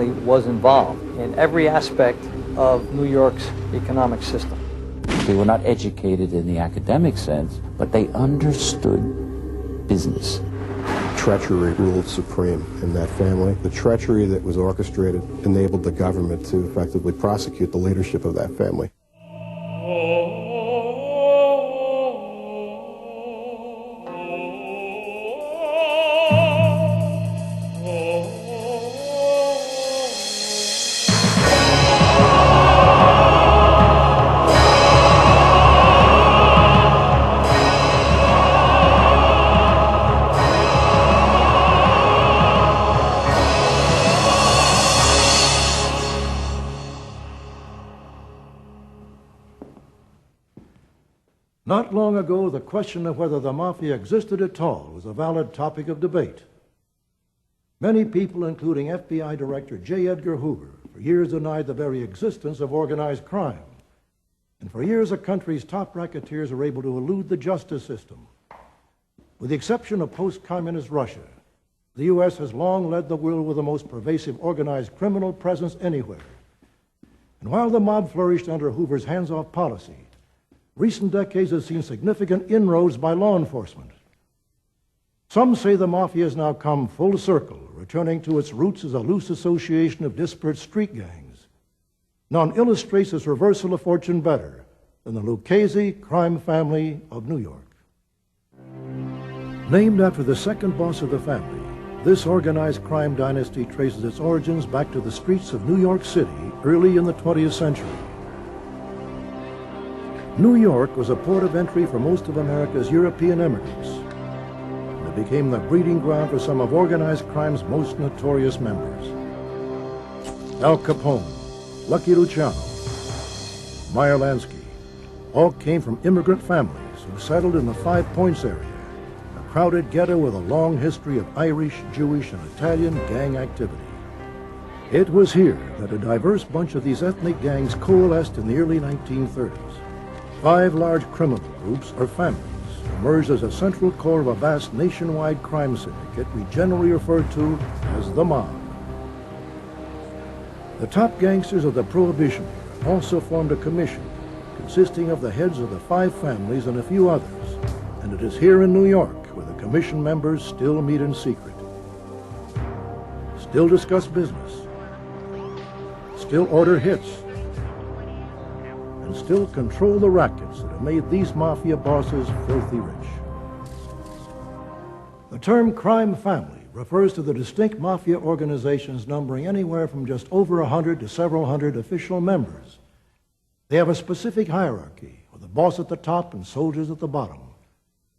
was involved in every aspect of New York's economic system. They were not educated in the academic sense, but they understood business. Treachery ruled supreme in that family. The treachery that was orchestrated enabled the government to effectively prosecute the leadership of that family. Not long ago, the question of whether the Mafia existed at all was a valid topic of debate. Many people, including FBI Director J. Edgar Hoover, for years denied the very existence of organized crime. And for years, the country's top racketeers were able to elude the justice system. With the exception of post-communist Russia, the U.S. has long led the world with the most pervasive organized criminal presence anywhere. And while the mob flourished under Hoover's hands-off policy, recent decades have seen significant inroads by law enforcement. Some say the Mafia has now come full circle, returning to its roots as a loose association of disparate street gangs. None illustrates this reversal of fortune better than the Lucchese crime family of New York. Named after the second boss of the family, this organized crime dynasty traces its origins back to the streets of New York City early in the 20th century. New York was a port of entry for most of America's European immigrants, and it became the breeding ground for some of organized crime's most notorious members. Al Capone, Lucky Luciano, Meyer Lansky, all came from immigrant families who settled in the Five Points area, a crowded ghetto with a long history of Irish, Jewish, and Italian gang activity. It was here that a diverse bunch of these ethnic gangs coalesced in the early 1930s. 5 large criminal groups, or families, emerged as a central core of a vast nationwide crime syndicate we generally refer to as the mob. The top gangsters of the Prohibition era also formed a commission consisting of the heads of the 5 families and a few others, and it is here in New York where the commission members still meet in secret, still discuss business, still order hits, and still control the rackets that have made these Mafia bosses filthy rich. The term crime family refers to the distinct Mafia organizations numbering anywhere from just over 100 to several hundred official members. They have a specific hierarchy, with the boss at the top and soldiers at the bottom.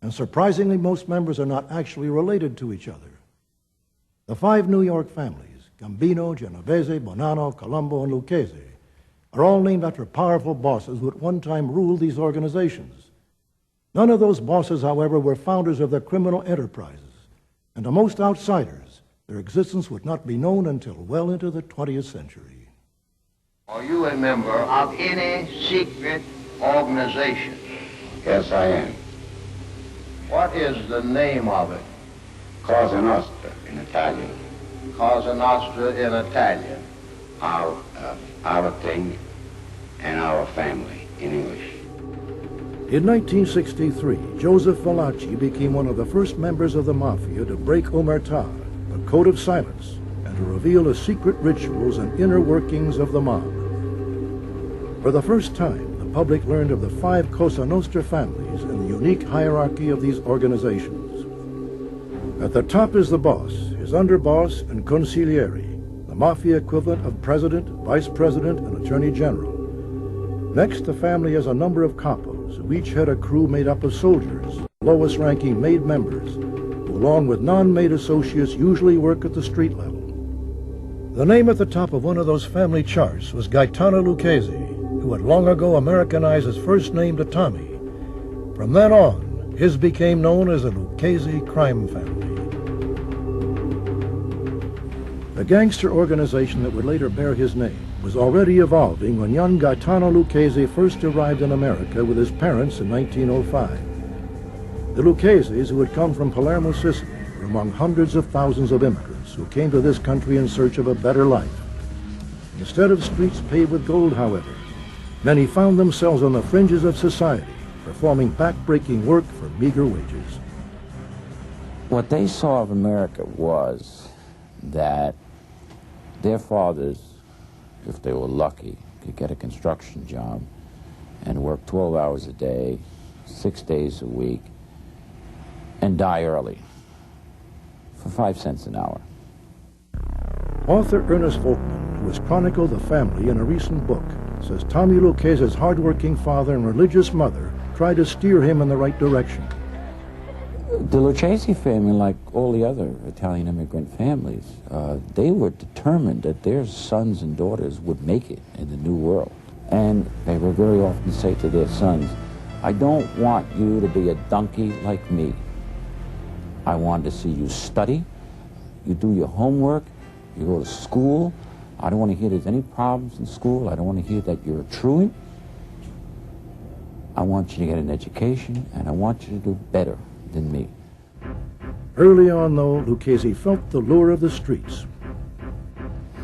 And surprisingly, most members are not actually related to each other. The 5 New York families, Gambino, Genovese, Bonanno, Colombo, and Lucchese, are all named after powerful bosses who at one time ruled these organizations. None of those bosses, however, were founders of their criminal enterprises, and to most outsiders, their existence would not be known until well into the 20th century. Are you a member of any secret organization? Yes, I am. What is the name of it? Cosa Nostra in Italian. Cosa Nostra in Italian. Our thing and our family in English. In 1963, Joseph Valachi became one of the first members of the Mafia to break omertà, a code of silence, and to reveal the secret rituals and inner workings of the mob. For the first time, the public learned of the 5 Cosa Nostra families and the unique hierarchy of these organizations. At the top is the boss, his underboss, and consiglieri, the Mafia equivalent of president, vice president, and attorney general. Next, the family has a number of capos, who each had a crew made up of soldiers, lowest-ranking made members, who along with non-made associates usually work at the street level. The name at the top of one of those family charts was Gaetano Lucchese, who had long ago Americanized his first name to Tommy. From then on, his became known as the Lucchese crime family. The gangster organization that would later bear his name was already evolving when young Gaetano Lucchese first arrived in America with his parents in 1905. The Luccheses, who had come from Palermo, Sicily, were among hundreds of thousands of immigrants who came to this country in search of a better life. Instead of streets paved with gold, however, many found themselves on the fringes of society, performing back-breaking work for meager wages. What they saw of America was that their fathers, if they were lucky, could get a construction job and work 12 hours a day, 6 days a week, and die early for 5 cents an hour. Author Ernest Volkman, who has chronicled the family in a recent book, says Tommy Lucchese's hardworking father and religious mother tried to steer him in the right direction. The Lucchese family, like all the other Italian immigrant families, they were determined that their sons and daughters would make it in the New World. And they would very often say to their sons, I don't want you to be a donkey like me. I want to see you study, you do your homework, you go to school. I don't want to hear there's any problems in school. I don't want to hear that you're a truant. I want you to get an education, and I want you to do better than me. Early on, though, Lucchese felt the lure of the streets.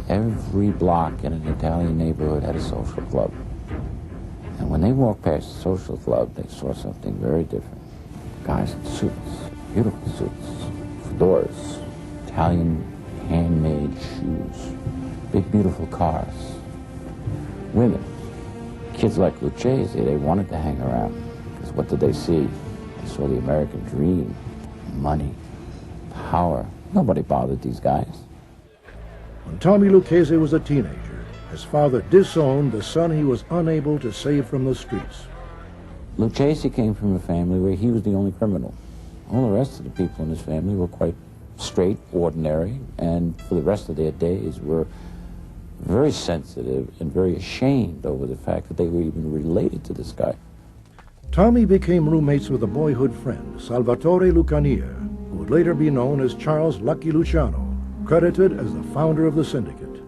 Every block in an Italian neighborhood had a social club. And when they walked past the social club, they saw something very different. Guys in suits, beautiful suits, fedoras, Italian handmade shoes, big beautiful cars, women. Kids like Lucchese, they wanted to hang around, because what did they see? They saw the American dream, money, power. Nobody bothered these guys. When Tommy Lucchese was a teenager, his father disowned the son he was unable to save from the streets. Lucchese came from a family where he was the only criminal. All the rest of the people in his family were quite straight, ordinary, and for the rest of their days were very sensitive and very ashamed over the fact that they were even related to this guy. Tommy became roommates with a boyhood friend, Salvatore Lucania, who would later be known as Charles Lucky Luciano, credited as the founder of the syndicate.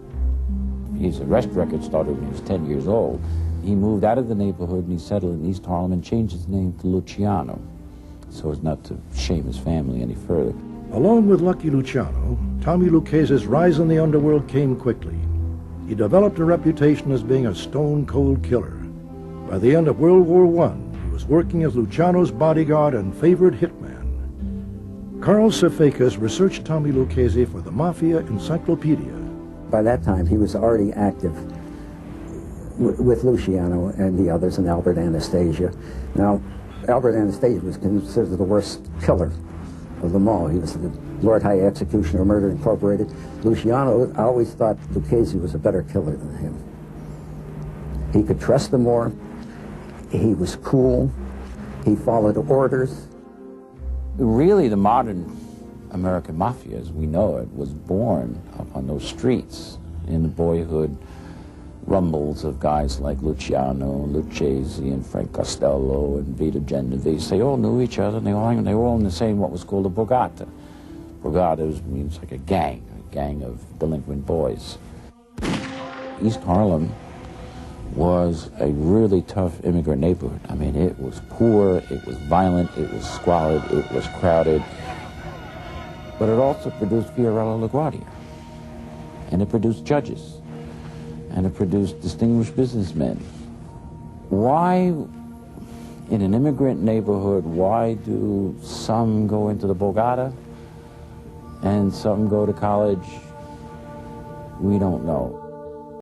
His arrest record started when he was 10 years old. He moved out of the neighborhood and he settled in East Harlem and changed his name to Luciano, so as not to shame his family any further. Along with Lucky Luciano, Tommy Lucchese's rise in the underworld came quickly. He developed a reputation as being a stone-cold killer. By the end of World War I, he was working as Luciano's bodyguard and favored hitman. Carl Safekas researched Tommy Lucchese for the Mafia Encyclopedia. By that time, he was already active with Luciano and the others and Albert Anastasia. Now, Albert Anastasia was considered the worst killer of them all. He was the Lord High Executioner of Murder Incorporated. Luciano, I always thought Lucchese was a better killer than him. He could trust them more. He was cool. He followed orders. Really, the modern American Mafia, as we know it, was born up on those streets in the boyhood rumbles of guys like Luciano, Lucchese, and Frank Costello, and Vito Genovese. They all knew each other, and they were all in the same, what was called a borgata. Borgata means like a gang of delinquent boys. East Harlem was a really tough immigrant neighborhood. I mean, it was poor, it was violent, it was squalid, it was crowded. But it also produced Fiorello LaGuardia, and it produced judges, and it produced distinguished businessmen. Why, in an immigrant neighborhood, why do some go into the Borgata and some go to college? We don't know.